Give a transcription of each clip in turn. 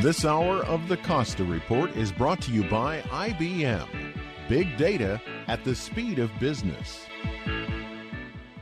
This hour of the Costa Report is brought to you by IBM. Big data at the speed of business.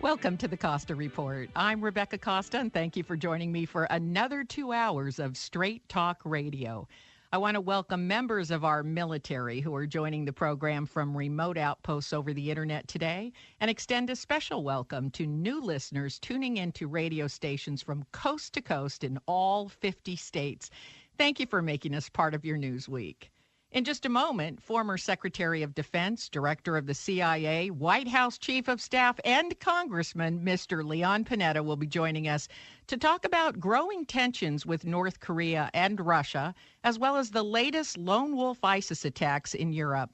Welcome to the Costa Report. I'm Rebecca Costa, and thank you for joining me for another 2 hours of Straight Talk Radio. I want to welcome members of our military who are joining the program from remote outposts over the internet today, and extend a special welcome to new listeners tuning into radio stations from coast to coast in all 50 states. Thank you for making us part of your news week. In just a moment, former Secretary of Defense, Director of the CIA, White House Chief of Staff, and Congressman Mr. Leon Panetta will be joining us to talk about growing tensions with North Korea and Russia, as well as the latest lone wolf ISIS attacks in Europe.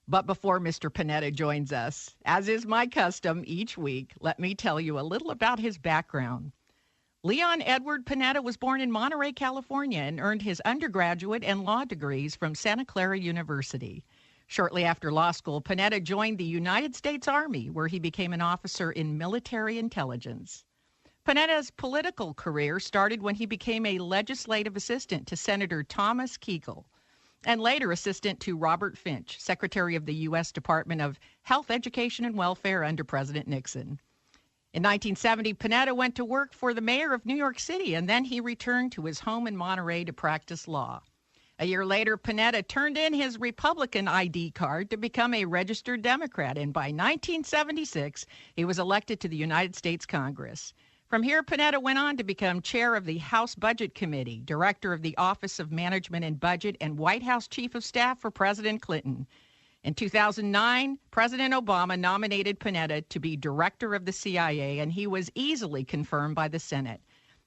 But before Mr. Panetta joins us, as is my custom each week, let me tell you a little about his background. Leon Edward Panetta was born in Monterey, California, and earned his undergraduate and law degrees from Santa Clara University. Shortly after law school, Panetta joined the United States Army, where he became an officer in military intelligence. Panetta's political career started when he became a legislative assistant to Senator Thomas Kuechel, and later assistant to Robert Finch, Secretary of the U.S. Department of Health, Education, and Welfare under President Nixon. In 1970, Panetta went to work for the mayor of New York City, and then he returned to his home in Monterey to practice law. A year later, Panetta turned in his Republican ID card to become a registered Democrat, and by 1976, he was elected to the United States Congress. From here, Panetta went on to become chair of the House Budget Committee, director of the Office of Management and Budget, and White House Chief of Staff for President Clinton. In 2009, President Obama nominated Panetta to be director of the CIA, and he was easily confirmed by the Senate.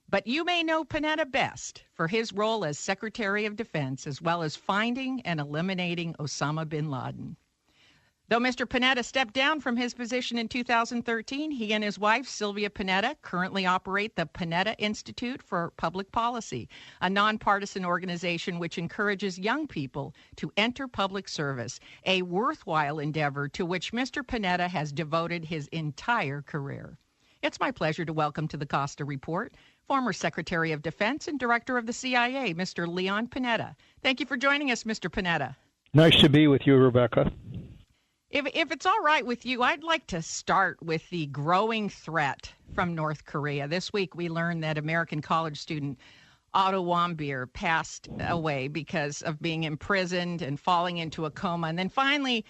But you may know Panetta best for his role as Secretary of Defense, as well as finding and eliminating Osama bin Laden. Though Mr. Panetta stepped down from his position in 2013, he and his wife, Sylvia Panetta, currently operate the Panetta Institute for Public Policy, a nonpartisan organization which encourages young people to enter public service, a worthwhile endeavor to which Mr. Panetta has devoted his entire career. It's my pleasure to welcome to the Costa Report former Secretary of Defense and Director of the CIA, Mr. Leon Panetta. Thank you for joining us, Mr. Panetta. Nice to be with you, Rebecca. If it's all right with you, I'd like to start with the growing threat from North Korea. This week, we learned that American college student Otto Warmbier passed away because of being imprisoned and falling into a coma, and then finally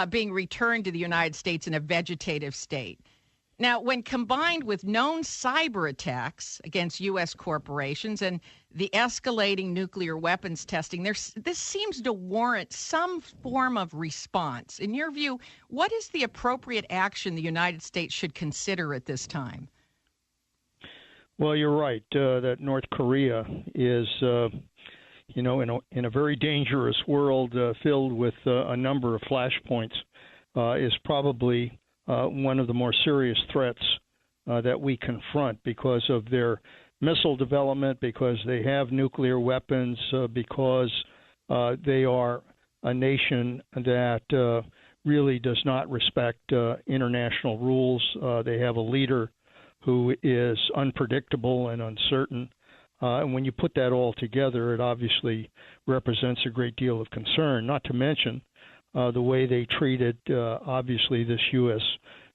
being returned to the United States in a vegetative state. Now, when combined with known cyber attacks against U.S. corporations and the escalating nuclear weapons testing, this seems to warrant some form of response. In your view, what is the appropriate action the United States should consider at this time? Well, you're right that North Korea is, in a very dangerous world filled with a number of flashpoints, is probably one of the more serious threats that we confront because of their missile development, because they have nuclear weapons, because they are a nation that really does not respect international rules. They have a leader who is unpredictable and uncertain. And when you put that all together, it obviously represents a great deal of concern, not to mention the way they treated, obviously, this U.S.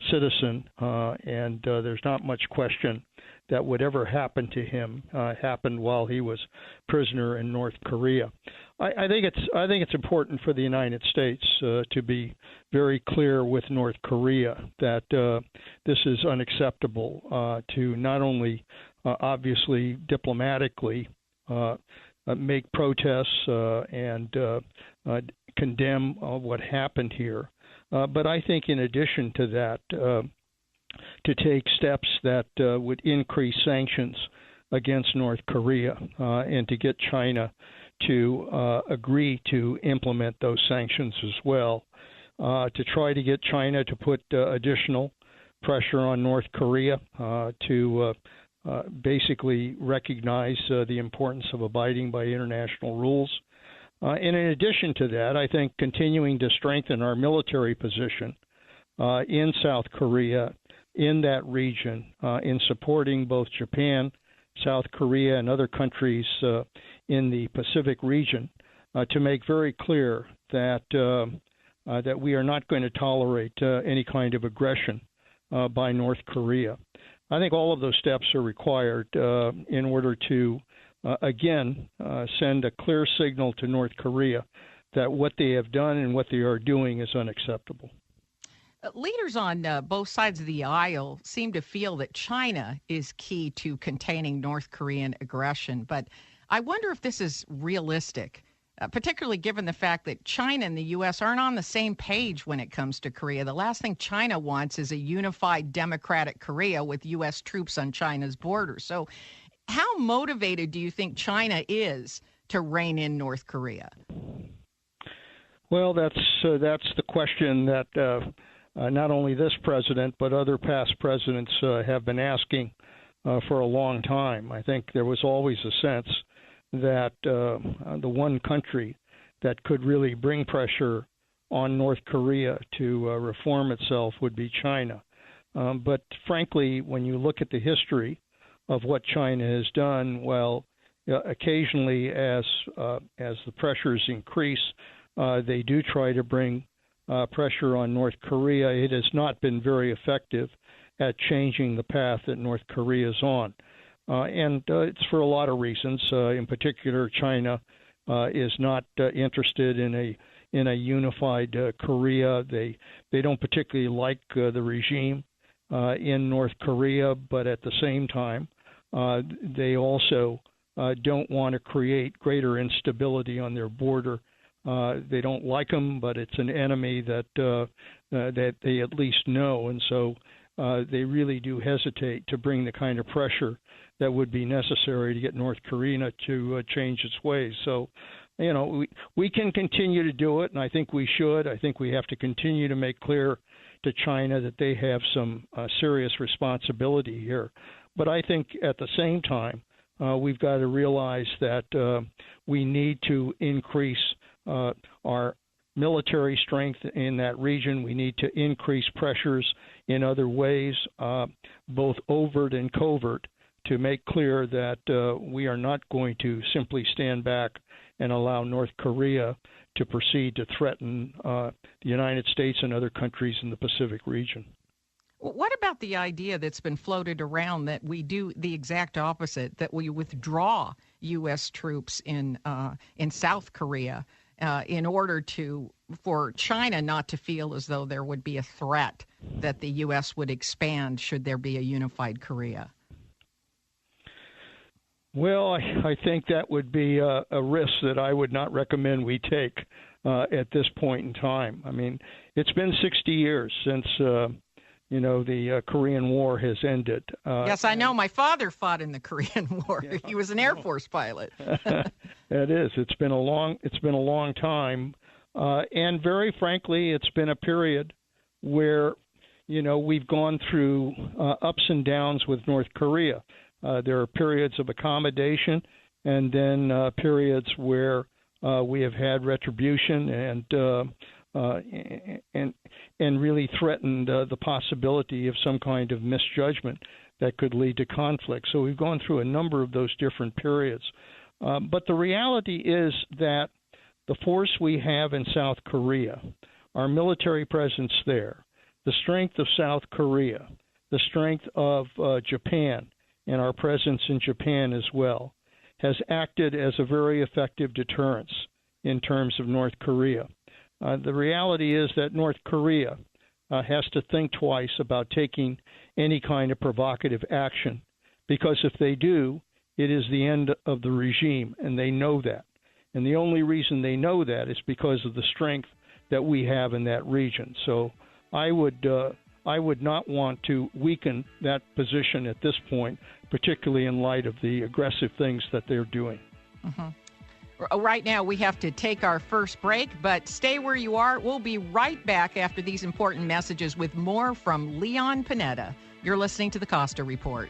citizen. And there's not much question that whatever happened to him happened while he was prisoner in North Korea. I think it's important for the United States to be very clear with North Korea that this is unacceptable, to not only obviously diplomatically make protests and condemn what happened here, but I think in addition to that, to take steps that would increase sanctions against North Korea and to get China to agree to implement those sanctions as well, to try to get China to put additional pressure on North Korea to basically recognize the importance of abiding by international rules. And in addition to that, I think continuing to strengthen our military position in South Korea, in that region, in supporting both Japan South Korea, and other countries in the Pacific region to make very clear that that we are not going to tolerate any kind of aggression by North Korea. I think all of those steps are required in order to, again, send a clear signal to North Korea that what they have done and what they are doing is unacceptable. Leaders on both sides of the aisle seem to feel that China is key to containing North Korean aggression, but I wonder if this is realistic, particularly given the fact that China and the U.S. aren't on the same page when it comes to Korea. The last thing China wants is a unified democratic Korea with U.S. troops on China's border. So how motivated do you think China is to rein in North Korea? Well, that's the question that not only this president but other past presidents have been asking for a long time. I think there was always a sense that the one country that could really bring pressure on North Korea to reform itself would be China. But frankly, when you look at the history of what China has done, well, occasionally as the pressures increase, they do try to bring pressure on North Korea. It has not been very effective at changing the path that North Korea is on. And it's for a lot of reasons. In particular, China is not interested in a unified Korea. They don't particularly like the regime in North Korea, but at the same time, they also don't want to create greater instability on their border. They don't like them, but it's an enemy that they at least know, and so they really do hesitate to bring the kind of pressure that would be necessary to get North Korea to change its ways. So, we can continue to do it, and I think we should. I think we have to continue to make clear to China that they have some serious responsibility here. But I think at the same time, we've got to realize that we need to increase our military strength in that region. We need to increase pressures in other ways, both overt and covert, to make clear that we are not going to simply stand back and allow North Korea to proceed to threaten the United States and other countries in the Pacific region. What about the idea that's been floated around that we do the exact opposite, that we withdraw U.S. troops in South Korea in order for China not to feel as though there would be a threat that the U.S. would expand should there be a unified Korea? Well, I think that would be a risk that I would not recommend we take at this point in time. I mean, it's been 60 years since the Korean War has ended. Yes, I know. My father fought in the Korean War. Yeah, he was an Air Force pilot. It is. It's been a long time, and very frankly, it's been a period where we've gone through ups and downs with North Korea. There are periods of accommodation, and then periods where we have had retribution and really threatened the possibility of some kind of misjudgment that could lead to conflict. So we've gone through a number of those different periods. But the reality is that the force we have in South Korea, our military presence there, the strength of South Korea, the strength of Japan, and our presence in Japan as well, has acted as a very effective deterrence in terms of North Korea. The reality is that North Korea has to think twice about taking any kind of provocative action, because if they do, it is the end of the regime, and they know that. And the only reason they know that is because of the strength that we have in that region. So I would not want to weaken that position at this point, particularly in light of the aggressive things that they're doing. Mm-hmm. Right now, we have to take our first break, but stay where you are. We'll be right back after these important messages with more from Leon Panetta. You're listening to the Costa Report.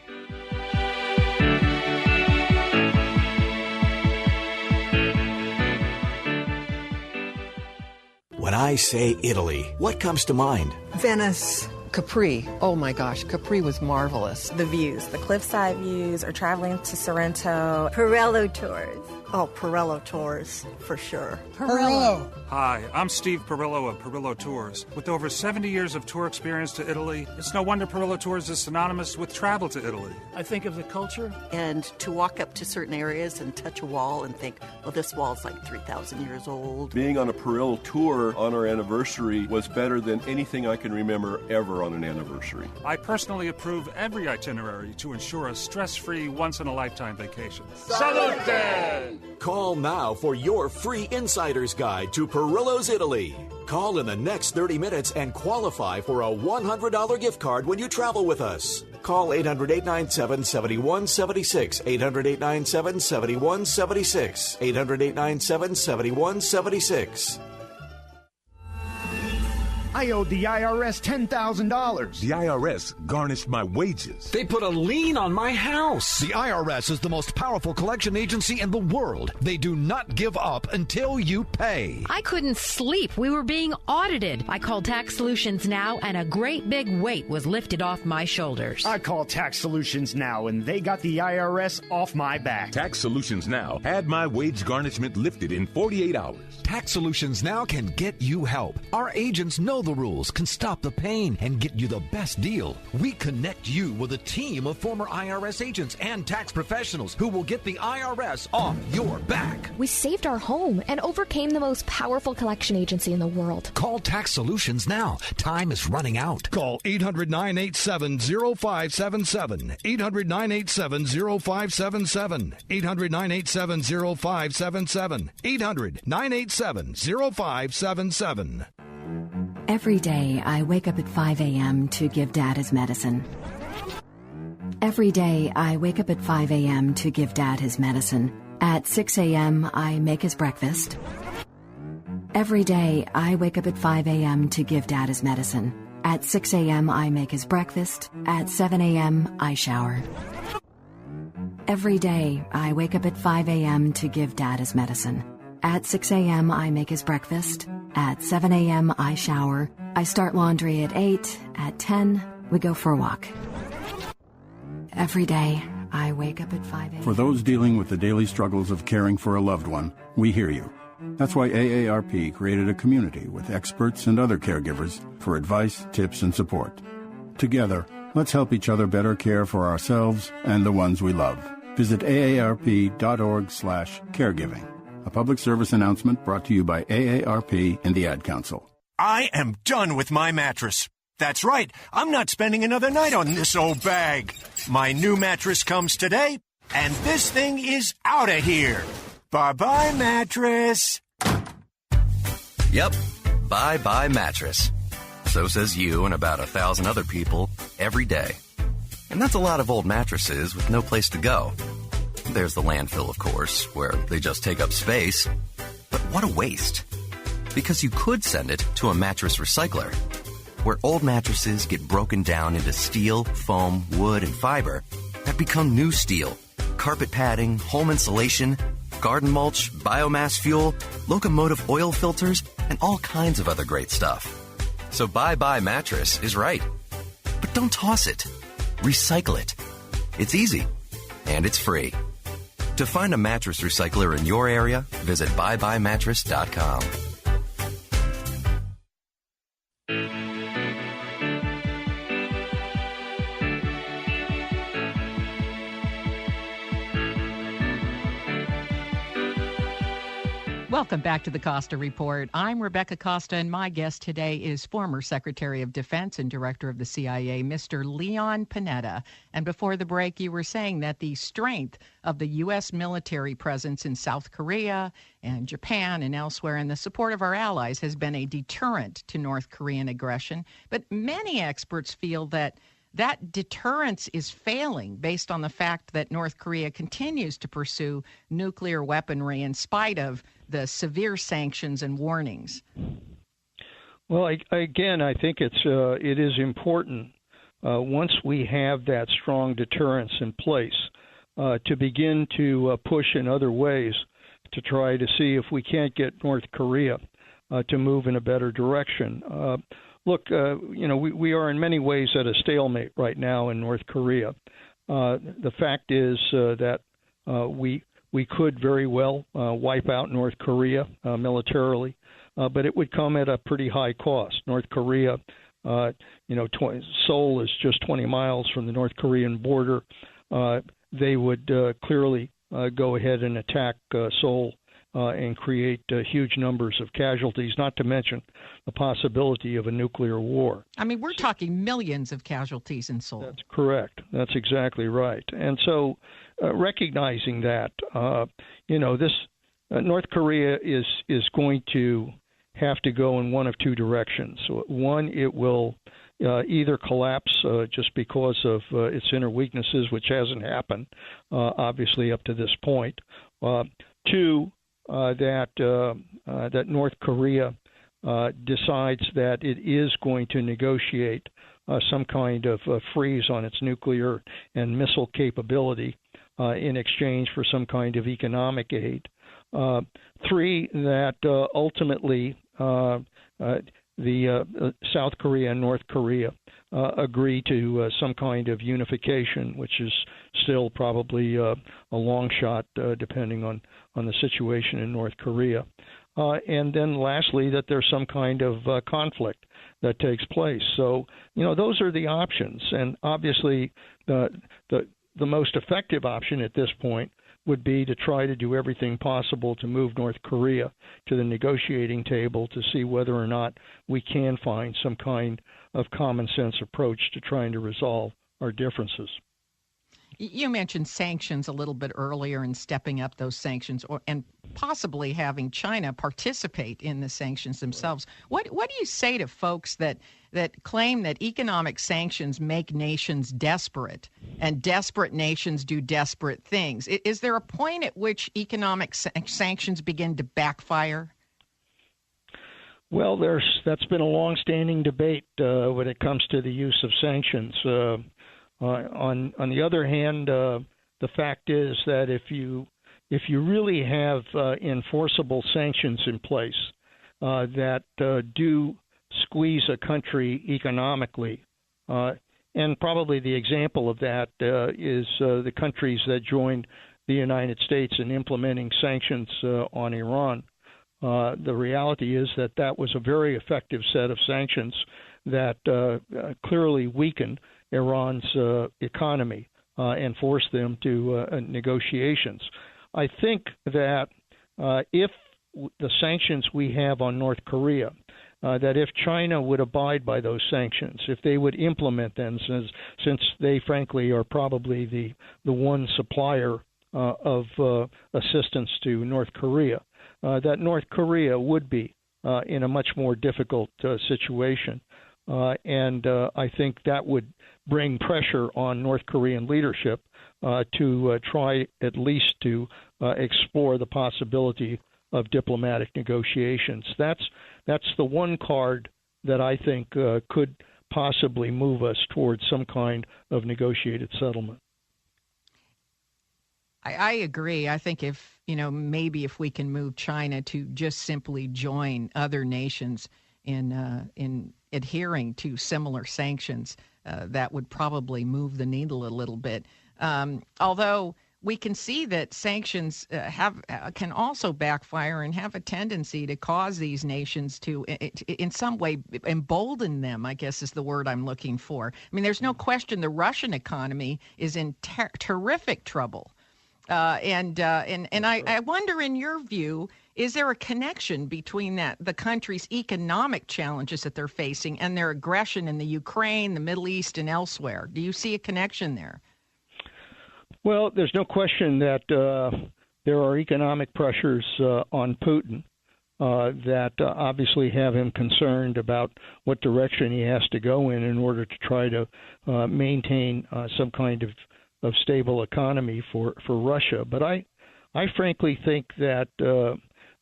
When I say Italy, what comes to mind? Venice. Capri. Oh my gosh, Capri was marvelous. The views, the cliffside views, or traveling to Sorrento. Perello Tours. Oh, Perello Tours, for sure. Perello. Hi, I'm Steve Perillo of Perillo Tours. With over 70 years of tour experience to Italy, it's no wonder Perillo Tours is synonymous with travel to Italy. I think of the culture. And to walk up to certain areas and touch a wall and think, well, this wall's like 3,000 years old. Being on a Perillo tour on our anniversary was better than anything I can remember ever on an anniversary. I personally approve every itinerary to ensure a stress-free, once-in-a-lifetime vacation. Salute! Call now for your free insider's guide to Perillo's Italy. Call in the next 30 minutes and qualify for a $100 gift card when you travel with us. Call 800-897-7176, 800-897-7176, 800-897-7176. I owed the IRS $10,000. The IRS garnished my wages. They put a lien on my house. The IRS is the most powerful collection agency in the world. They do not give up until you pay. I couldn't sleep. We were being audited. I called Tax Solutions Now, and a great big weight was lifted off my shoulders. I called Tax Solutions Now, and they got the IRS off my back. Tax Solutions Now had my wage garnishment lifted in 48 hours. Tax Solutions Now can get you help. Our agents know the rules, can stop the pain, and get you the best deal. We connect you with a team of former IRS agents and tax professionals who will get the IRS off your back. We saved our home and overcame the most powerful collection agency in the world. Call Tax Solutions now. Time is running out. Call 800-987-0577. 800-987-0577. 800-987-0577. 800-987-0577. Every day, I wake up at 5 a.m. to give Dad his medicine. Every day, I wake up at 5 a.m. to give Dad his medicine. At 6 a.m., I make his breakfast. Every day, I wake up at 5 a.m. to give Dad his medicine. At 6 a.m., I make his breakfast. At 7 a.m., I shower. Every day, I wake up at 5 a.m. to give Dad his medicine. At 6 a.m., I make his breakfast. At 7 a.m., I shower. I start laundry at 8. At 10, we go for a walk. Every day, I wake up at 5 a.m. For those dealing with the daily struggles of caring for a loved one, we hear you. That's why AARP created a community with experts and other caregivers for advice, tips, and support. Together, let's help each other better care for ourselves and the ones we love. Visit aarp.org/caregiving. A public service announcement brought to you by AARP and the Ad Council. I am done with my mattress. That's right. I'm not spending another night on this old bag. My new mattress comes today, and this thing is out of here. Bye-bye, mattress. Yep. Bye-bye, mattress. So says you and about 1,000 other people every day. And that's a lot of old mattresses with no place to go. There's the landfill, of course, where they just take up space. But what a waste. Because you could send it to a mattress recycler, where old mattresses get broken down into steel, foam, wood, and fiber that become new steel, carpet padding, home insulation, garden mulch, biomass fuel, locomotive oil filters, and all kinds of other great stuff. So bye-bye mattress is right. But don't toss it. Recycle it. It's easy. And it's free. To find a mattress recycler in your area, visit buybuymattress.com. Welcome back to the Costa Report. I'm Rebecca Costa, and my guest today is former Secretary of Defense and Director of the CIA, Mr. Leon Panetta. And before the break, you were saying that the strength of the U.S. military presence in South Korea and Japan and elsewhere, and the support of our allies, has been a deterrent to North Korean aggression. But many experts feel that that deterrence is failing based on the fact that North Korea continues to pursue nuclear weaponry in spite of the severe sanctions and warnings. Well, I think it is important once we have that strong deterrence in place to begin to push in other ways to try to see if we can't get North Korea to move in a better direction. look, we are in many ways at a stalemate right now in North Korea. The fact is that we could very well wipe out North Korea militarily, but it would come at a pretty high cost. North Korea, Seoul is just 20 miles from the North Korean border. They would clearly go ahead and attack Seoul and create huge numbers of casualties, not to mention the possibility of a nuclear war. I mean, we're talking millions of casualties in Seoul. That's correct. That's exactly right. And so recognizing that, this North Korea is going to have to go in one of two directions. One, it will either collapse just because of its inner weaknesses, which hasn't happened, obviously, up to this point. Two, that North Korea decides that it is going to negotiate some kind of freeze on its nuclear and missile capability in exchange for some kind of economic aid. Three, that ultimately the South Korea and North Korea agree to some kind of unification, which is still probably a long shot depending on the situation in North Korea. And then lastly, that there's some kind of conflict that takes place. So, those are the options. And obviously the most effective option at this point would be to try to do everything possible to move North Korea to the negotiating table to see whether or not we can find some kind of common sense approach to trying to resolve our differences. You mentioned sanctions a little bit earlier and stepping up those sanctions and possibly having China participate in the sanctions themselves. What do you say to folks that claim that economic sanctions make nations desperate and desperate nations do desperate things? Is there a point at which economic sanctions begin to backfire? Well, that's been a long-standing debate when it comes to the use of sanctions. On the other hand, the fact is that if you really have enforceable sanctions in place that do squeeze a country economically, and probably the example of that is the countries that joined the United States in implementing sanctions on Iran. The reality is that was a very effective set of sanctions that clearly weakened Iran's economy and forced them to negotiations. I think that if the sanctions we have on North Korea, that if China would abide by those sanctions, if they would implement them, since they frankly are probably the one supplier of assistance to North Korea, that North Korea would be in a much more difficult situation. And I think that would bring pressure on North Korean leadership to try at least to explore the possibility of diplomatic negotiations. That's the one card that I think could possibly move us towards some kind of negotiated settlement. I agree. I think maybe if we can move China to just simply join other nations in adhering to similar sanctions, that would probably move the needle a little bit. Although we can see that sanctions can also backfire and have a tendency to cause these nations to, in some way, embolden them, I guess is the word I'm looking for. I mean, there's no question the Russian economy is in terrific trouble. And I wonder, in your view, is there a connection between the country's economic challenges that they're facing and their aggression in the Ukraine, the Middle East, and elsewhere? Do you see a connection there? Well, there's no question that there are economic pressures on Putin that obviously have him concerned about what direction he has to go in order to try to maintain some kind of stable economy for Russia. But I frankly think that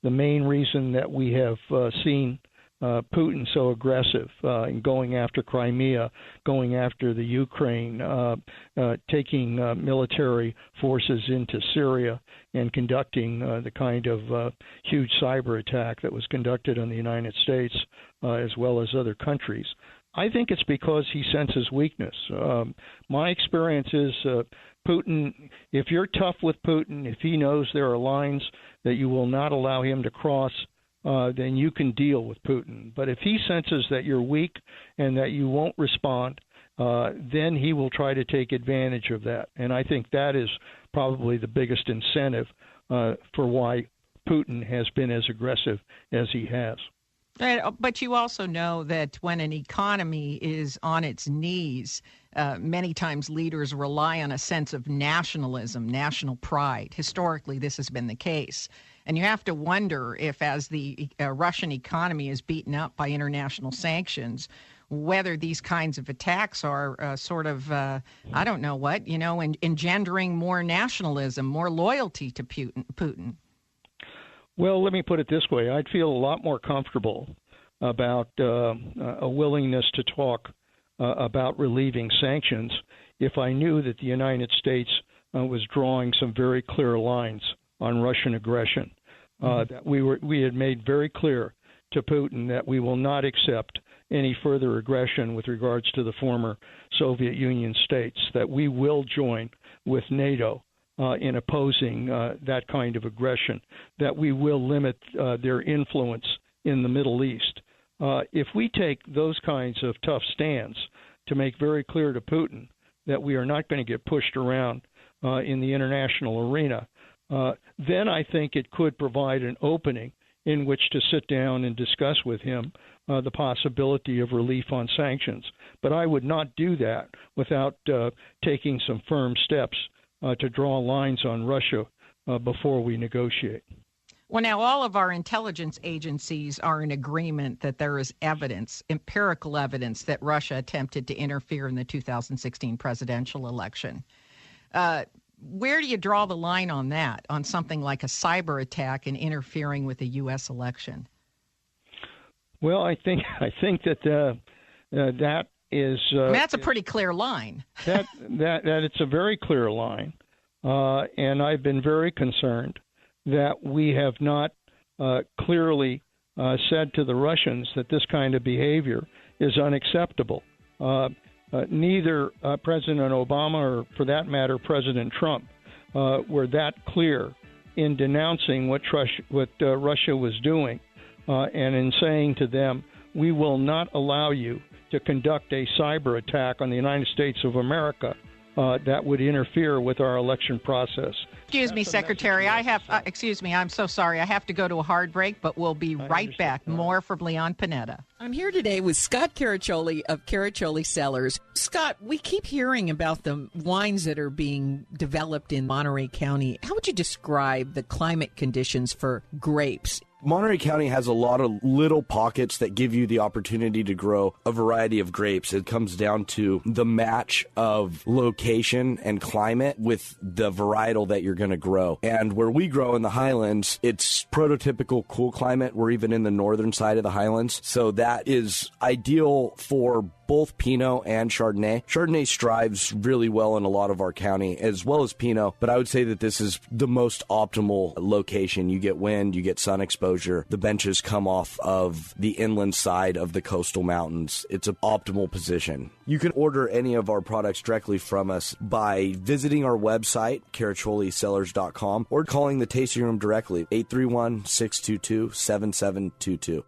the main reason that we have seen Putin so aggressive in going after Crimea, going after the Ukraine, taking military forces into Syria, and conducting the kind of huge cyber attack that was conducted on the United States as well as other countries. I think it's because he senses weakness. My experience is Putin, if you're tough with Putin, if he knows there are lines that you will not allow him to cross, then you can deal with Putin. But if he senses that you're weak and that you won't respond, then he will try to take advantage of that. And I think that is probably the biggest incentive for why Putin has been as aggressive as he has. But you also know that when an economy is on its knees, many times leaders rely on a sense of nationalism, national pride. Historically, this has been the case. And you have to wonder if, as the Russian economy is beaten up by international sanctions, whether these kinds of attacks are sort of, I don't know what, engendering more nationalism, more loyalty to Putin. Well, let me put it this way. I'd feel a lot more comfortable about a willingness to talk about relieving sanctions if I knew that the United States was drawing some very clear lines on Russian aggression. That we had made very clear to Putin that we will not accept any further aggression with regards to the former Soviet Union states, that we will join with NATO in opposing that kind of aggression, that we will limit their influence in the Middle East. If we take those kinds of tough stands to make very clear to Putin that we are not going to get pushed around in the international arena, then I think it could provide an opening in which to sit down and discuss with him the possibility of relief on sanctions. But I would not do that without taking some firm steps to draw lines on Russia before we negotiate. Well, now all of our intelligence agencies are in agreement that there is evidence, empirical evidence, that Russia attempted to interfere in the 2016 presidential election. Where do you draw the line on that, on something like a cyber attack and interfering with the U.S. election? Well, I think that that is. That's a pretty clear line. that it's a very clear line, and I've been very concerned that we have not clearly said to the Russians that this kind of behavior is unacceptable. Neither President Obama or, for that matter, President Trump were that clear in denouncing what Russia was doing and in saying to them, we will not allow you to conduct a cyber attack on the United States of America that would interfere with our election process. Excuse me, Secretary. I'm so sorry. I have to go to a hard break, but we'll be right back. More from Leon Panetta. I'm here today with Scott Caraccioli of Caraccioli Cellars. Scott, we keep hearing about the wines that are being developed in Monterey County. How would you describe the climate conditions for grapes? Monterey County has a lot of little pockets that give you the opportunity to grow a variety of grapes. It comes down to the match of location and climate with the varietal that you're going to grow. And where we grow in the Highlands, it's prototypical cool climate. We're even in the northern side of the Highlands. So that is ideal for both Pinot and Chardonnay. Chardonnay strives really well in a lot of our county, as well as Pinot, but I would say that this is the most optimal location. You get wind, you get sun exposure. The benches come off of the inland side of the coastal mountains. It's an optimal position. You can order any of our products directly from us by visiting our website, caracciolicellars.com, or calling the tasting room directly, 831-622-7722.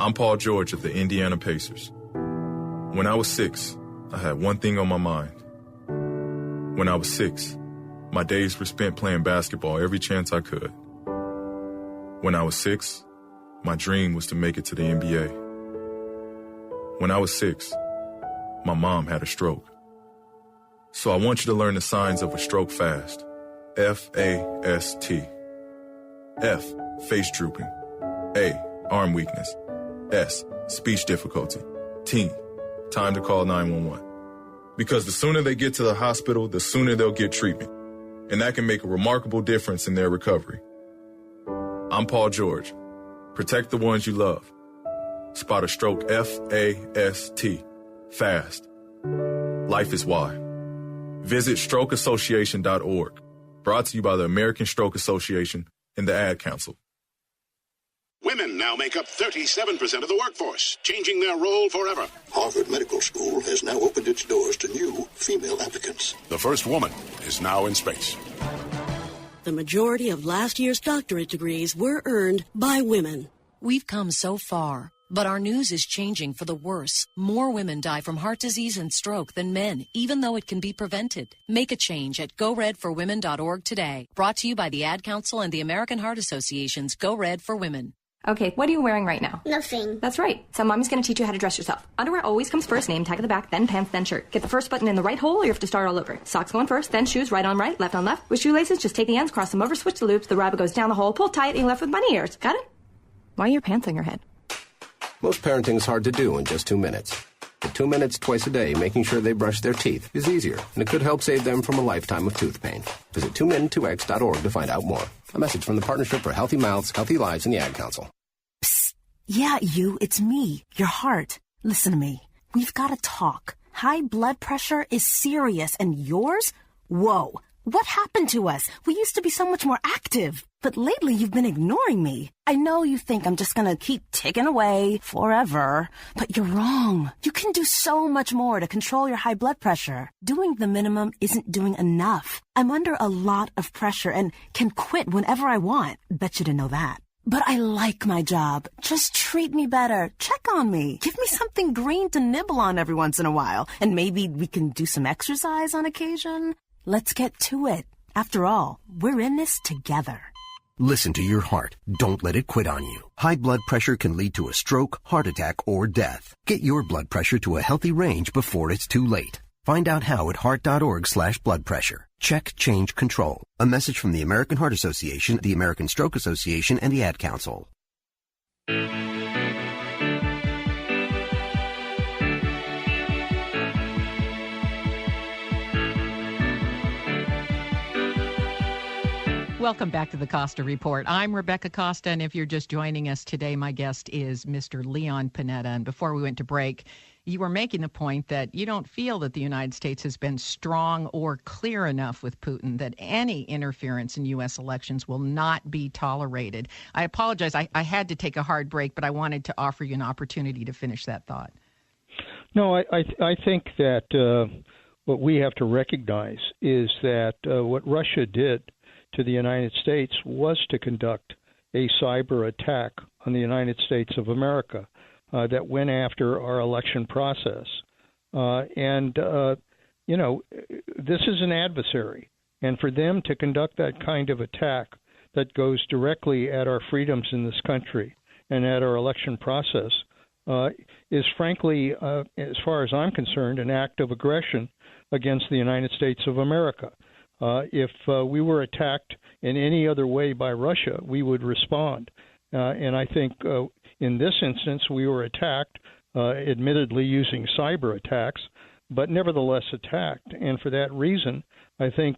I'm Paul George of the Indiana Pacers. When I was 6, I had one thing on my mind. When I was 6, my days were spent playing basketball every chance I could. When I was 6, my dream was to make it to the NBA. When I was 6, my mom had a stroke. So I want you to learn the signs of a stroke fast. F-A-S-T. F, face drooping. A, arm weakness. S, speech difficulty. T, time to call 911. Because the sooner they get to the hospital, the sooner they'll get treatment. And that can make a remarkable difference in their recovery. I'm Paul George. Protect the ones you love. Spot a stroke F-A-S-T. Fast. Life is why. Visit strokeassociation.org. Brought to you by the American Stroke Association and the Ad Council. Women now make up 37% of the workforce, changing their role forever. Harvard Medical School has now opened its doors to new female applicants. The first woman is now in space. The majority of last year's doctorate degrees were earned by women. We've come so far, but our news is changing for the worse. More women die from heart disease and stroke than men, even though it can be prevented. Make a change at GoRedForWomen.org today. Brought to you by the Ad Council and the American Heart Association's Go Red for Women. Okay, what are you wearing right now? Nothing. That's right. So Mommy's going to teach you how to dress yourself. Underwear always comes first, name tag at the back, then pants, then shirt. Get the first button in the right hole or you have to start all over. Socks going first, then shoes, right on right, left on left. With shoelaces, just take the ends, cross them over, switch the loops, the rabbit goes down the hole, pull tight, and you're left with bunny ears. Got it? Why are your pants on your head? Most parenting is hard to do in just 2 minutes. But 2 minutes twice a day making sure they brush their teeth is easier, and it could help save them from a lifetime of tooth pain. Visit 2min2x.org to find out more. A message from the Partnership for Healthy Mouths, Healthy Lives, and the Ad Council. Yeah, it's me, your heart. Listen to me. We've got to talk. High blood pressure is serious, and yours? Whoa. What happened to us? We used to be so much more active. But lately, you've been ignoring me. I know you think I'm just gonna keep ticking away forever, but you're wrong. You can do so much more to control your high blood pressure. Doing the minimum isn't doing enough. I'm under a lot of pressure and can quit whenever I want. Bet you didn't know that. But I like my job. Just treat me better. Check on me. Give me something green to nibble on every once in a while. And maybe we can do some exercise on occasion. Let's get to it. After all, we're in this together. Listen to your heart. Don't let it quit on you. High blood pressure can lead to a stroke, heart attack, or death. Get your blood pressure to a healthy range before it's too late. Find out how at heart.org/blood pressure. Check, change, control. A message from the American Heart Association, the American Stroke Association, and the Ad Council. Welcome back to the Costa Report. I'm Rebecca Costa, and if you're just joining us today, my guest is Mr. Leon Panetta. And before we went to break, you were making the point that you don't feel that the United States has been strong or clear enough with Putin that any interference in U.S. elections will not be tolerated. I apologize. I had to take a hard break, but I wanted to offer you an opportunity to finish that thought. No, I think that what we have to recognize is that what Russia did to the United States was to conduct a cyber attack on the United States of America that went after our election process. This is an adversary. And for them to conduct that kind of attack that goes directly at our freedoms in this country and at our election process is frankly, as far as I'm concerned, an act of aggression against the United States of America. If we were attacked in any other way by Russia, we would respond. And I think in this instance, we were attacked, admittedly using cyber attacks, but nevertheless attacked. And for that reason, I think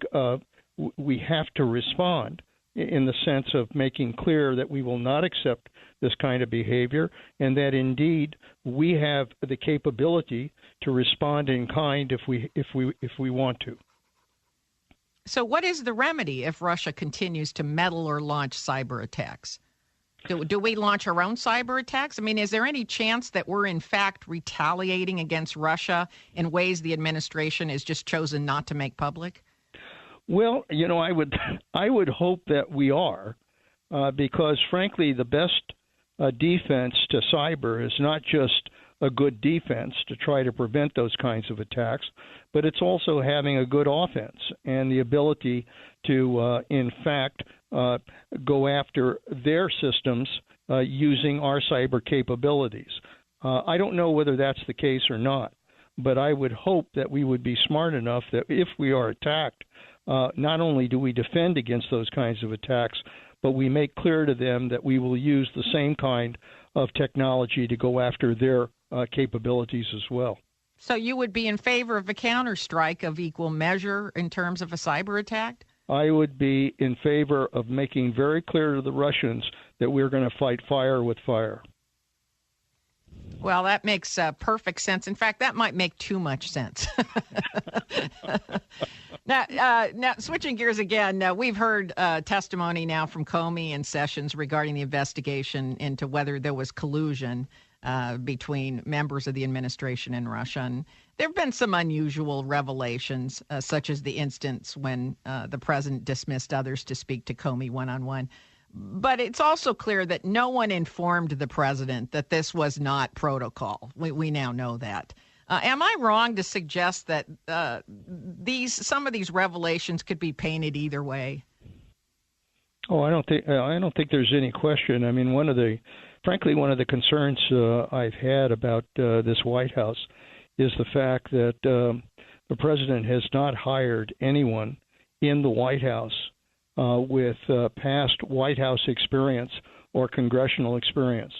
we have to respond in the sense of making clear that we will not accept this kind of behavior and that indeed we have the capability to respond in kind if we want to. So what is the remedy if Russia continues to meddle or launch cyber attacks? Do we launch our own cyber attacks? I mean, is there any chance that we're in fact retaliating against Russia in ways the administration has just chosen not to make public? Well, I would hope that we are, because frankly, the best defense to cyber is not just a good defense to try to prevent those kinds of attacks, but it's also having a good offense and the ability to, in fact, go after their systems using our cyber capabilities. I don't know whether that's the case or not, but I would hope that we would be smart enough that if we are attacked, not only do we defend against those kinds of attacks, but we make clear to them that we will use the same kind of technology to go after their capabilities as well. So you would be in favor of a counterstrike of equal measure in terms of a cyber attack? I would be in favor of making very clear to the Russians that we're going to fight fire with fire. Well, that makes perfect sense. In fact, that might make too much sense. Now, switching gears again, we've heard testimony now from Comey and Sessions regarding the investigation into whether there was collusion between members of the administration and Russia. And there have been some unusual revelations, such as the instance when the president dismissed others to speak to Comey one-on-one. But it's also clear that no one informed the president that this was not protocol. We now know that. Am I wrong to suggest that some of these revelations could be painted either way? Oh, I don't think there's any question. I mean, one of the concerns I've had about this White House is the fact that the president has not hired anyone in the White House with past White House experience or congressional experience.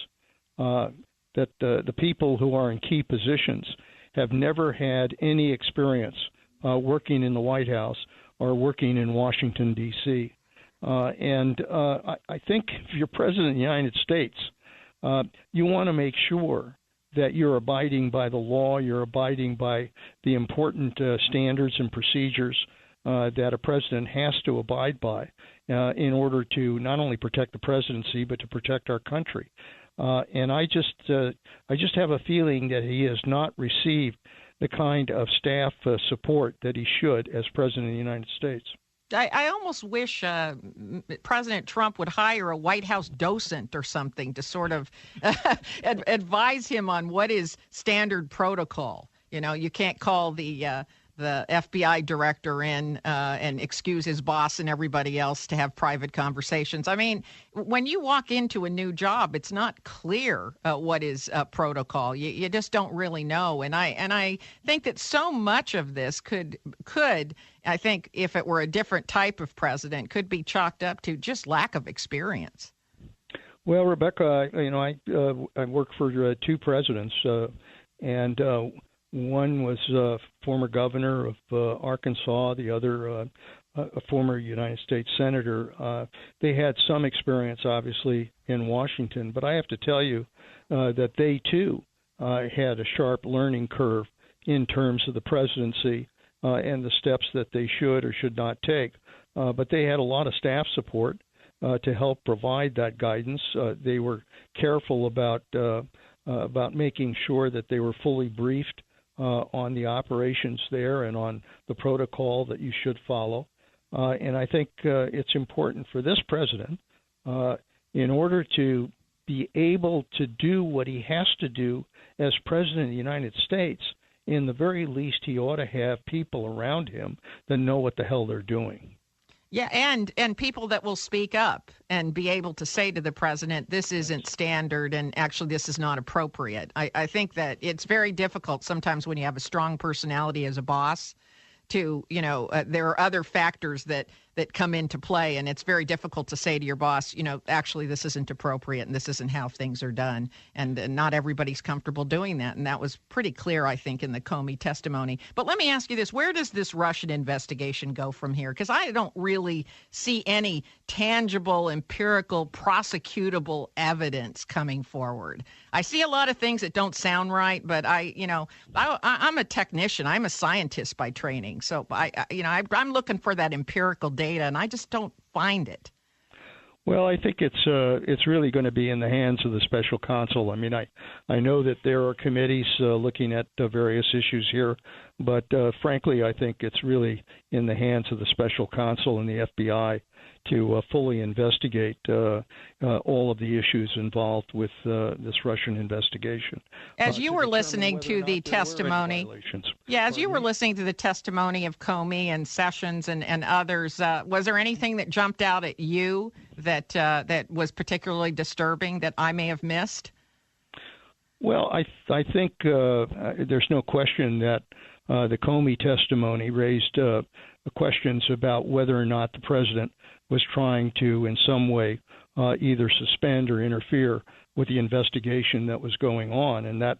That the people who are in key positions have never had any experience working in the White House or working in Washington, D.C. I think if you're president of the United States, you want to make sure that you're abiding by the law, you're abiding by the important standards and procedures that a president has to abide by in order to not only protect the presidency but to protect our country. And I just have a feeling that he has not received the kind of staff support that he should as president of the United States. I almost wish President Trump would hire a White House docent or something to sort of advise him on what is standard protocol. You know, you can't call the FBI director in and excuse his boss and everybody else to have private conversations. I mean, when you walk into a new job, it's not clear what is protocol. You just don't really know. And I think that so much of this could, I think, if it were a different type of president, could be chalked up to just lack of experience. Well, Rebecca, I worked for two presidents, and one was former governor of Arkansas, the other a former United States senator. They had some experience, obviously, in Washington, but I have to tell you that they, too, had a sharp learning curve in terms of the presidency and the steps that they should or should not take. But they had a lot of staff support to help provide that guidance. They were careful about making sure that they were fully briefed on the operations there and on the protocol that you should follow. And I think it's important for this president, in order to be able to do what he has to do as president of the United States, in the very least he ought to have people around him that know what the hell they're doing. Yeah, and people that will speak up and be able to say to the president, this isn't standard and actually this is not appropriate. I think that it's very difficult sometimes when you have a strong personality as a boss to, there are other factors that come into play, and it's very difficult to say to your boss, actually this isn't appropriate and this isn't how things are done. And not everybody's comfortable doing that. And that was pretty clear, I think, in the Comey testimony. But let me ask you this. Where does this Russian investigation go from here? Because I don't really see any tangible, empirical, prosecutable evidence coming forward. I see a lot of things that don't sound right, but I'm a technician. I'm a scientist by training. So I'm looking for that empirical data, and I just don't find it. Well, I think it's really going to be in the hands of the special counsel. I mean, I know that there are committees looking at various issues here, but frankly, I think it's really in the hands of the special counsel and the FBI to fully investigate all of the issues involved with this Russian investigation. As you were listening to the testimony, as you were listening to the testimony of Comey and Sessions and others, was there anything that jumped out at you that was particularly disturbing that I may have missed? Well, I think there's no question that the Comey testimony raised questions about whether or not the president was trying to, in some way, either suspend or interfere with the investigation that was going on, and that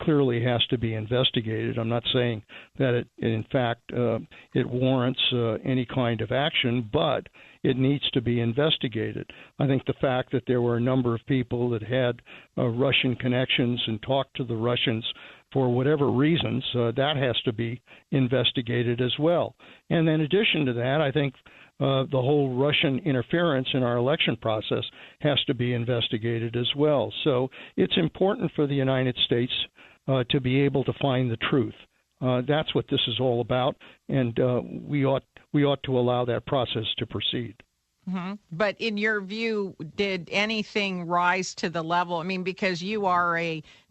clearly has to be investigated. I'm not saying that it warrants any kind of action, but it needs to be investigated. I think the fact that there were a number of people that had Russian connections and talked to the Russians for whatever reasons, that has to be investigated as well. And in addition to that, I think the whole Russian interference in our election process has to be investigated as well. So it's important for the United States to be able to find the truth. That's what this is all about, and we ought to allow that process to proceed. Mm-hmm. But in your view, did anything rise to the level? I mean, because you are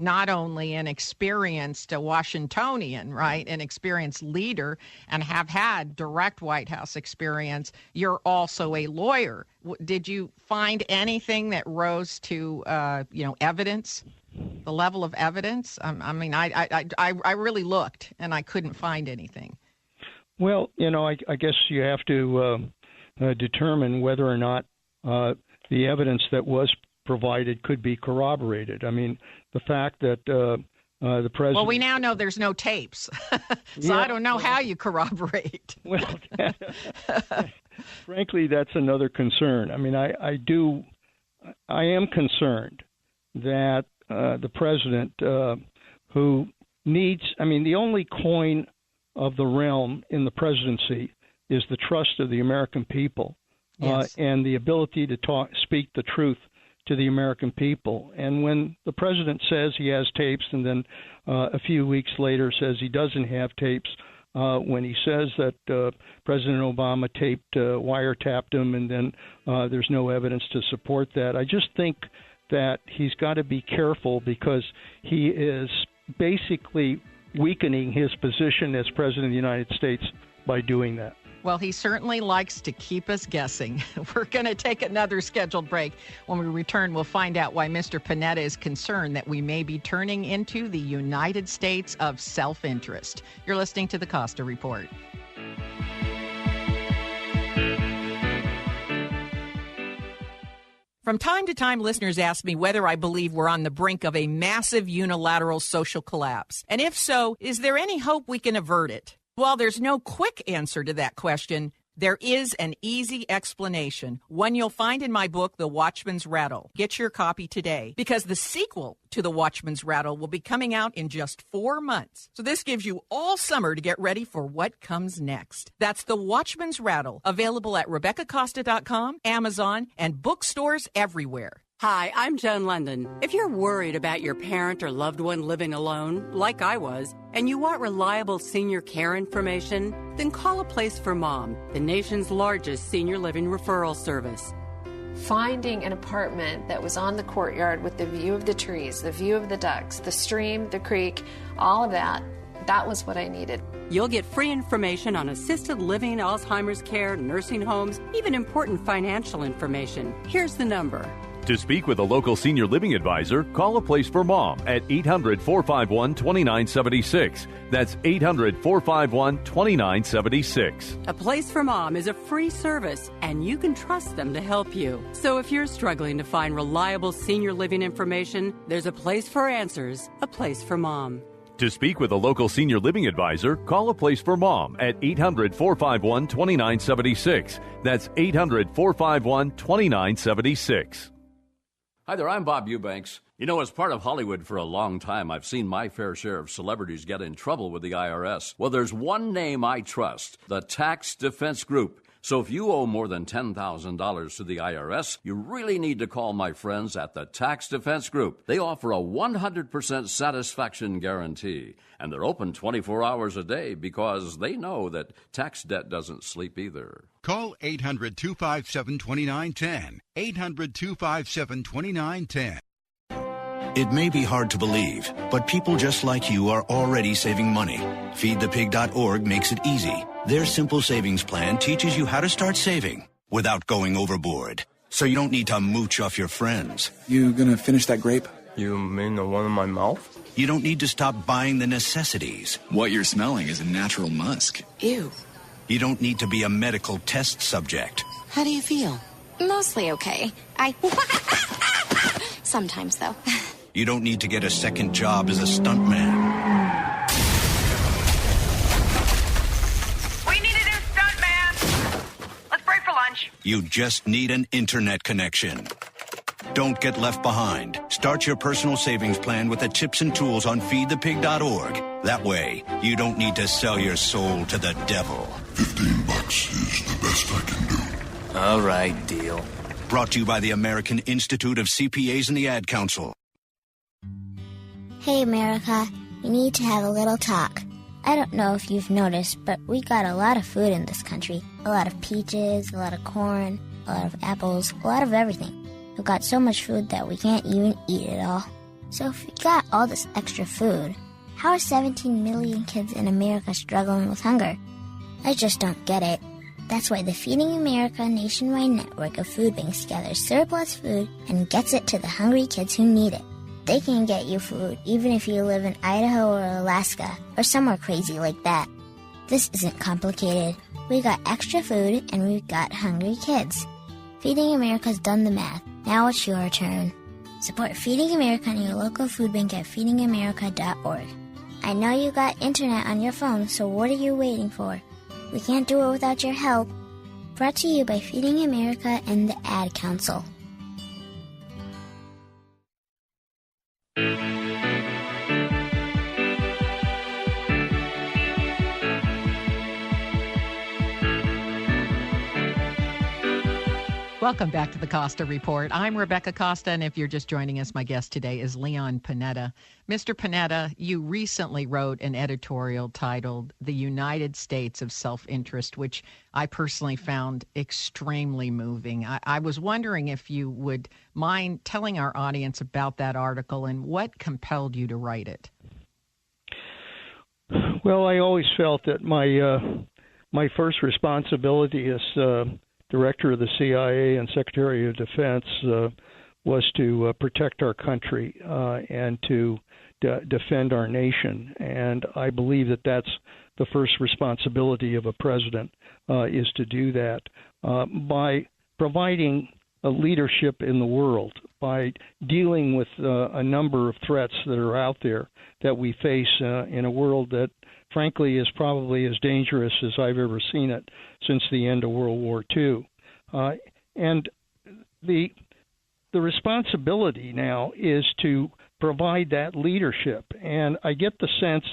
not only an experienced Washingtonian, right, an experienced leader, and have had direct White House experience, you're also a lawyer. Did you find anything that rose to, evidence, the level of evidence? I really looked, and I couldn't find anything. Well, I guess you have to determine whether or not the evidence that was provided could be corroborated. I mean, the fact that the president... Well, we now know there's no tapes, so I don't know how you corroborate. Well, frankly, that's another concern. I mean, I am concerned that the president, who needs... I mean, the only coin of the realm in the presidency is the trust of the American people, yes, and the ability to speak the truth to the American people. And when the president says he has tapes and then a few weeks later says he doesn't have tapes, when he says that President Obama wiretapped him and then there's no evidence to support that, I just think that he's got to be careful, because he is basically weakening his position as President of the United States by doing that. Well, he certainly likes to keep us guessing. We're going to take another scheduled break. When we return, we'll find out why Mr. Panetta is concerned that we may be turning into the United States of self-interest. You're listening to the Costa Report. From time to time, listeners ask me whether I believe we're on the brink of a massive unilateral social collapse. And if so, is there any hope we can avert it? While there's no quick answer to that question, there is an easy explanation, one you'll find in my book, The Watchman's Rattle. Get your copy today, because the sequel to The Watchman's Rattle will be coming out in just 4 months. So this gives you all summer to get ready for what comes next. That's The Watchman's Rattle, available at RebeccaCosta.com, Amazon, and bookstores everywhere. Hi, I'm Joan London. If you're worried about your parent or loved one living alone, like I was, and you want reliable senior care information, then call A Place for Mom, the nation's largest senior living referral service. Finding an apartment that was on the courtyard with the view of the trees, the view of the ducks, the stream, the creek, all of that, that was what I needed. You'll get free information on assisted living, Alzheimer's care, nursing homes, even important financial information. Here's the number. To speak with a local senior living advisor, call A Place for Mom at 800-451-2976. That's 800-451-2976. A Place for Mom is a free service, and you can trust them to help you. So if you're struggling to find reliable senior living information, there's a place for answers, A Place for Mom. To speak with a local senior living advisor, call A Place for Mom at 800-451-2976. That's 800-451-2976. Hi there, I'm Bob Eubanks. You know, as part of Hollywood for a long time, I've seen my fair share of celebrities get in trouble with the IRS. Well, there's one name I trust, the Tax Defense Group. So if you owe more than $10,000 to the IRS, you really need to call my friends at the Tax Defense Group. They offer a 100% satisfaction guarantee, and they're open 24 hours a day because they know that tax debt doesn't sleep either. Call 800-257-2910. 800-257-2910. It may be hard to believe, but people just like you are already saving money. FeedThePig.org makes it easy. Their simple savings plan teaches you how to start saving without going overboard. So you don't need to mooch off your friends. You gonna finish that grape? You mean the one in my mouth? You don't need to stop buying the necessities. What you're smelling is a natural musk. Ew. You don't need to be a medical test subject. How do you feel? Mostly okay. Sometimes, though. You don't need to get a second job as a stuntman. We need a new stuntman. Let's break for lunch. You just need an internet connection. Don't get left behind. Start your personal savings plan with the tips and tools on feedthepig.org. That way, you don't need to sell your soul to the devil. $15 is the best I can do. All right, deal. Brought to you by the American Institute of CPAs and the Ad Council. Hey, America. We need to have a little talk. I don't know if you've noticed, but we got a lot of food in this country. A lot of peaches, a lot of corn, a lot of apples, a lot of everything. We've got so much food that we can't even eat it all. So if we got all this extra food, how are 17 million kids in America struggling with hunger? I just don't get it. That's why the Feeding America nationwide network of food banks gathers surplus food and gets it to the hungry kids who need it. They can get you food even if you live in Idaho or Alaska or somewhere crazy like that. This isn't complicated. We got extra food and we've got hungry kids. Feeding America's done the math. Now it's your turn. Support Feeding America and your local food bank at feedingamerica.org. I know you got internet on your phone, so what are you waiting for? We can't do it without your help. Brought to you by Feeding America and the Ad Council. Welcome back to the Costa Report. I'm Rebecca Costa, and if you're just joining us, my guest today is Leon Panetta. Mr. Panetta, you recently wrote an editorial titled The United States of Self-Interest, which I personally found extremely moving. I was wondering if you would mind telling our audience about that article and what compelled you to write it. Well, I always felt that my first responsibility as Director of the CIA and Secretary of Defense was to protect our country and to defend our nation. And I believe that that's the first responsibility of a president, is to do that by providing a leadership in the world, by dealing with a number of threats that are out there that we face in a world that frankly is probably as dangerous as I've ever seen it since the end of World War II. And the responsibility now is to provide that leadership. And I get the sense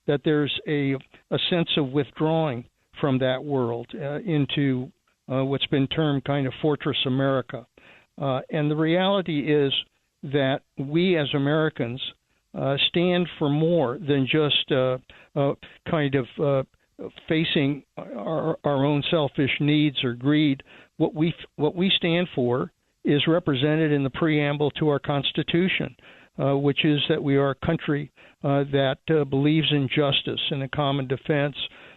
that there's a sense of withdrawing from that world into what's been termed kind of Fortress America. And the reality is that we as Americans stand for more than just kind of facing our own selfish needs or greed. What we stand for is represented in the preamble to our Constitution, which is that we are a country that believes in justice and a common defense,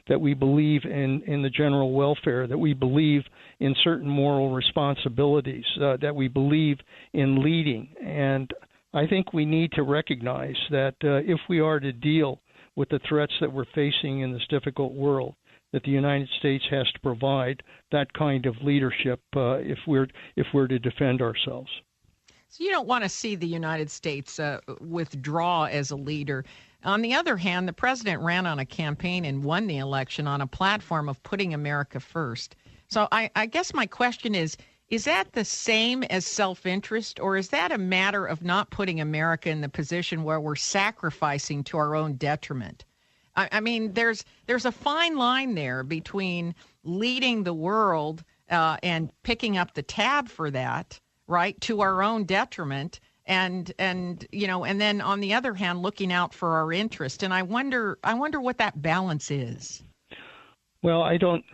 that we believe in the general welfare, that we believe in certain moral responsibilities, that we believe in leading. And I think we need to recognize that if we are to deal with the threats that we're facing in this difficult world, that the United States has to provide that kind of leadership if we're to defend ourselves. So you don't want to see the United States withdraw as a leader. On the other hand, the president ran on a campaign and won the election on a platform of putting America first. So I guess my question is that the same as self-interest, or is that a matter of not putting America in the position where we're sacrificing to our own detriment? I mean, there's a fine line there between leading the world and picking up the tab for that, right, to our own detriment, and then on the other hand, looking out for our interest. And I wonder what that balance is. Well, I don't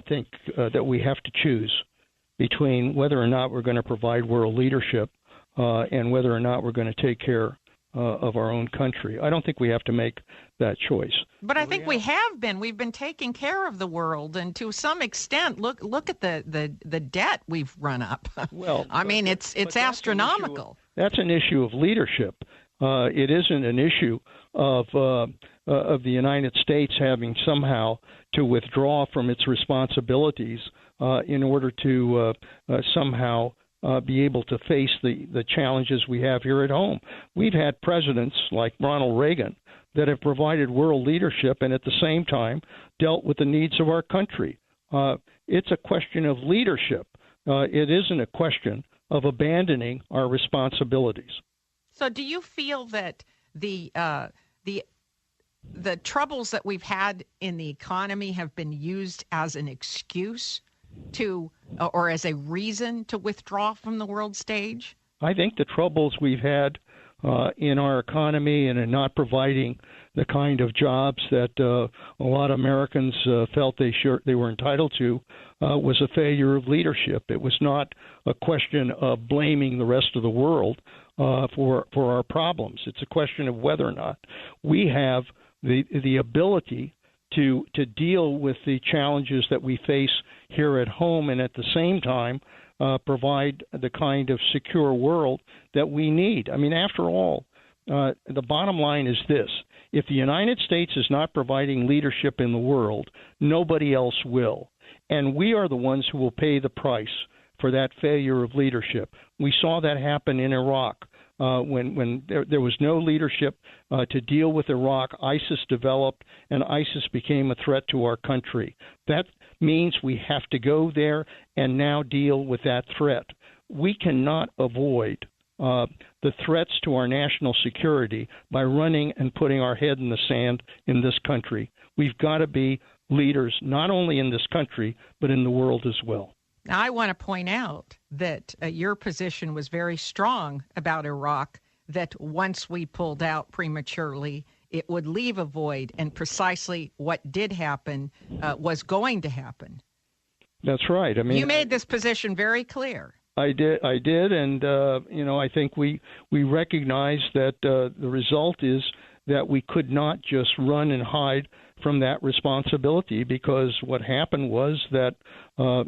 think that we have to choose between whether or not we're going to provide world leadership and whether or not we're going to take care of our own country. I don't think we have to make that choice. But I think we have been. We've been taking care of the world, and to some extent, look at the debt we've run up. Well, I mean, it's astronomical. That's an issue of leadership. It isn't an issue of of the United States having somehow to withdraw from its responsibilities in order to somehow be able to face the challenges we have here at home. We've had presidents like Ronald Reagan that have provided world leadership and at the same time dealt with the needs of our country. It's a question of leadership. It isn't a question of abandoning our responsibilities. So do you feel that the troubles that we've had in the economy have been used as an excuse to, or as a reason to withdraw from the world stage? I think the troubles we've had in our economy and in not providing the kind of jobs that a lot of Americans felt they were entitled to was a failure of leadership. It was not a question of blaming the rest of the world for our problems. It's a question of whether or not we have the ability to deal with the challenges that we face here at home and at the same time provide the kind of secure world that we need. I mean, after all, the bottom line is this. If the United States is not providing leadership in the world, nobody else will. And we are the ones who will pay the price for that failure of leadership. We saw that happen in Iraq. When there was no leadership to deal with Iraq, ISIS developed, and ISIS became a threat to our country. That means we have to go there and now deal with that threat. We cannot avoid the threats to our national security by running and putting our head in the sand in this country. We've got to be leaders not only in this country, but in the world as well. Now, I want to point out that your position was very strong about Iraq, that once we pulled out prematurely, it would leave a void, and precisely what did happen was going to happen. That's right. I mean, you made this position very clear. I did, and I think we recognize that the result is that we could not just run and hide from that responsibility, because what happened was that a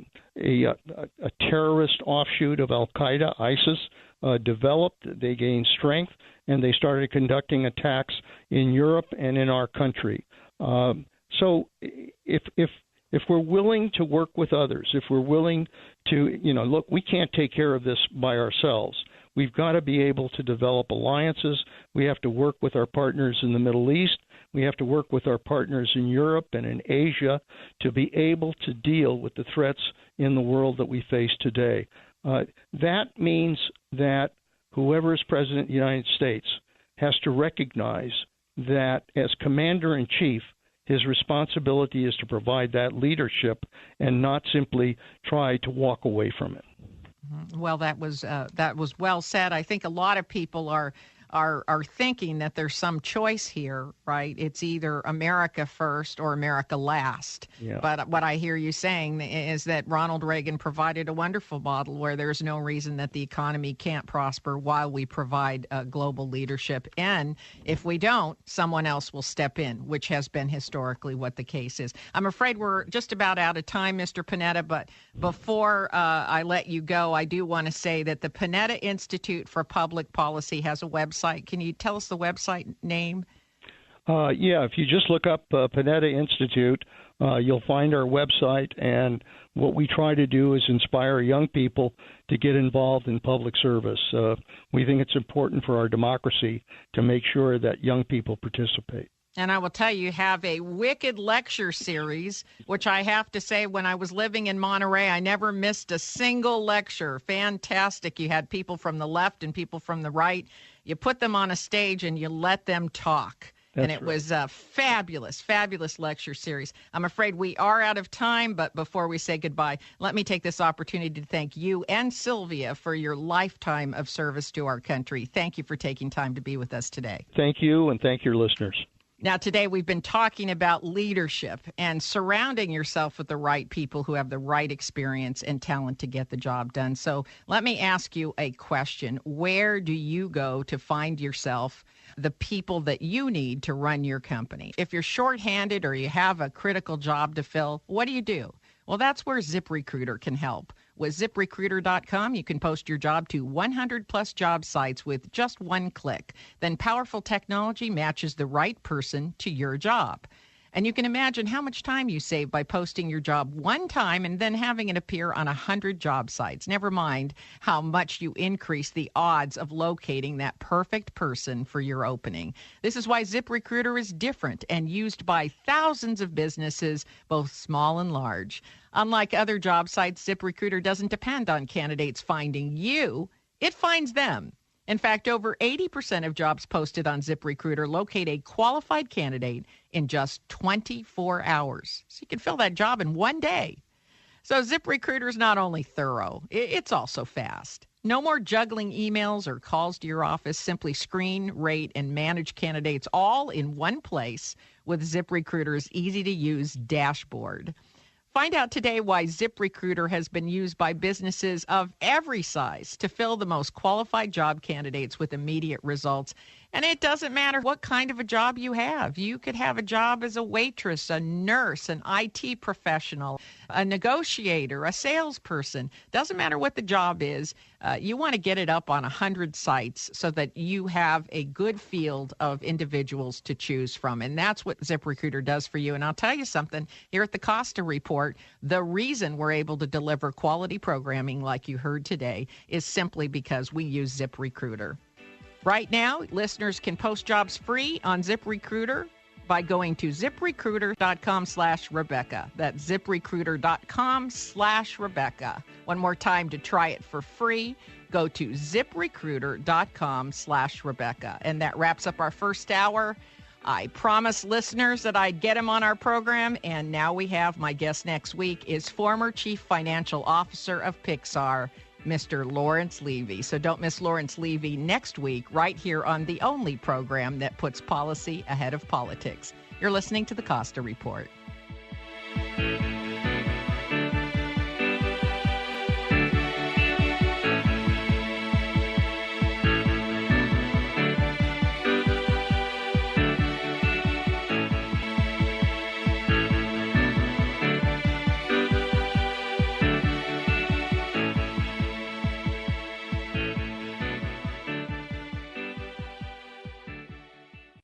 terrorist offshoot of Al-Qaeda, ISIS, developed. They gained strength, and they started conducting attacks in Europe and in our country. So if we're willing to work with others, if we're willing to, look, we can't take care of this by ourselves. We've got to be able to develop alliances. We have to work with our partners in the Middle East. We have to work with our partners in Europe and in Asia to be able to deal with the threats in the world that we face today. That means that whoever is president of the United States has to recognize that as commander-in-chief, his responsibility is to provide that leadership and not simply try to walk away from it. Well, that was well said. I think a lot of people are thinking that there's some choice here, right? It's either America first or America last. Yeah. But what I hear you saying is that Ronald Reagan provided a wonderful model where there's no reason that the economy can't prosper while we provide global leadership. And if we don't, someone else will step in, which has been historically what the case is. I'm afraid we're just about out of time, Mr. Panetta, but before I let you go, I do want to say that the Panetta Institute for Public Policy has a website. Can you tell us the website name? Yeah, if you just look up Panetta Institute, you'll find our website. And what we try to do is inspire young people to get involved in public service. We think it's important for our democracy to make sure that young people participate. And I will tell you have a wicked lecture series, which I have to say, when I was living in Monterey, I never missed a single lecture. Fantastic. You had people from the left and people from the right. You put them on a stage and you let them talk. That's and it right. was a fabulous, fabulous lecture series. I'm afraid we are out of time, but before we say goodbye, let me take this opportunity to thank you and Sylvia for your lifetime of service to our country. Thank you for taking time to be with us today. Thank you, and thank your listeners. Now, today we've been talking about leadership and surrounding yourself with the right people who have the right experience and talent to get the job done. So let me ask you a question. Where do you go to find yourself the people that you need to run your company? If you're shorthanded or you have a critical job to fill, what do you do? Well, that's where ZipRecruiter can help. With ZipRecruiter.com, you can post your job to 100-plus job sites with just one click. Then powerful technology matches the right person to your job. And you can imagine how much time you save by posting your job one time and then having it appear on 100 job sites. Never mind how much you increase the odds of locating that perfect person for your opening. This is why ZipRecruiter is different and used by thousands of businesses, both small and large. Unlike other job sites, ZipRecruiter doesn't depend on candidates finding you. It finds them. In fact, over 80% of jobs posted on ZipRecruiter locate a qualified candidate in just 24 hours. So you can fill that job in one day. So ZipRecruiter is not only thorough, it's also fast. No more juggling emails or calls to your office. Simply screen, rate, and manage candidates all in one place with ZipRecruiter's easy-to-use dashboard. Find out today why ZipRecruiter has been used by businesses of every size to fill the most qualified job candidates with immediate results. And it doesn't matter what kind of a job you have. You could have a job as a waitress, a nurse, an IT professional, a negotiator, a salesperson. Doesn't matter what the job is. You want to get it up on 100 sites so that you have a good field of individuals to choose from. And that's what ZipRecruiter does for you. And I'll tell you something, here at the Costa Report, the reason we're able to deliver quality programming like you heard today is simply because we use ZipRecruiter. Right now, listeners can post jobs free on ZipRecruiter by going to ZipRecruiter.com/Rebecca. That's ZipRecruiter.com/Rebecca. One more time to try it for free. Go to ZipRecruiter.com/Rebecca. And that wraps up our first hour. I promised listeners that I'd get him on our program, and now we have. My guest next week is former Chief Financial Officer of Pixar, Mr. Lawrence Levy. So don't miss Lawrence Levy next week right here on the only program that puts policy ahead of politics. You're listening to the Costa Report.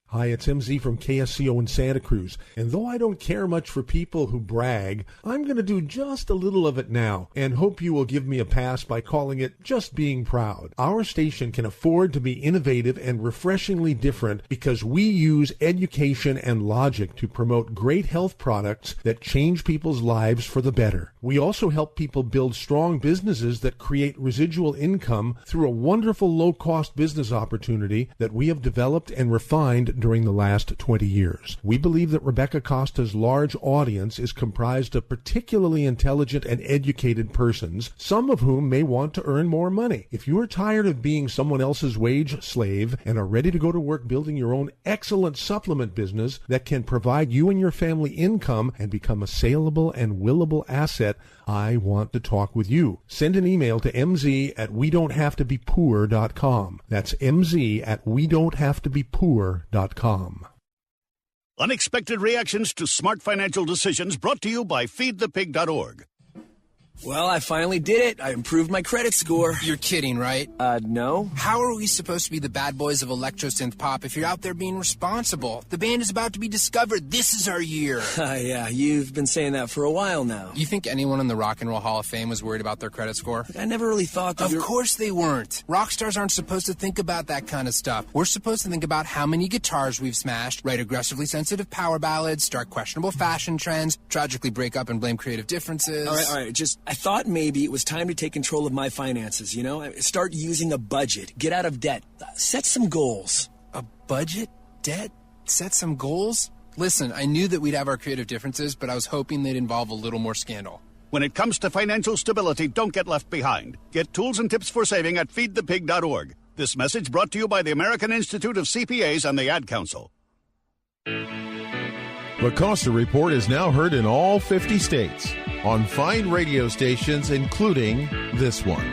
Hi, it's MZ from KSCO in Santa Cruz, and though I don't care much for people who brag, I'm going to do just a little of it now, and hope you will give me a pass by calling it just being proud. Our station can afford to be innovative and refreshingly different because we use education and logic to promote great health products that change people's lives for the better. We also help people build strong businesses that create residual income through a wonderful low-cost business opportunity that we have developed and refined during the last 20 years. We believe that Rebecca Costa's large audience is comprised of particularly intelligent and educated persons, some of whom may want to earn more money. If you are tired of being someone else's wage slave and are ready to go to work building your own excellent supplement business that can provide you and your family income and become a saleable and willable asset, I want to talk with you. Send an email to mz@wedon'thavetobepoor.com. That's mz@wedon'thavetobepoor.com. Unexpected reactions to smart financial decisions brought to you by feedthepig.org. Well, I finally did it. I improved my credit score. You're kidding, right? No. How are we supposed to be the bad boys of electro-synth pop if you're out there being responsible? The band is about to be discovered. This is our year. Yeah, you've been saying that for a while now. You think anyone in the Rock and Roll Hall of Fame was worried about their credit score? I never really thought that. Of course they weren't. Rock stars aren't supposed to think about that kind of stuff. We're supposed to think about how many guitars we've smashed, write aggressively sensitive power ballads, start questionable fashion trends, tragically break up and blame creative differences. All right. I thought maybe it was time to take control of my finances, you know? Start using a budget. Get out of debt. Set some goals. A budget? Debt? Set some goals? Listen, I knew that we'd have our creative differences, but I was hoping they'd involve a little more scandal. When it comes to financial stability, don't get left behind. Get tools and tips for saving at feedthepig.org. This message brought to you by the American Institute of CPAs and the Ad Council. The Costa Report is now heard in all 50 states on fine radio stations, including this one.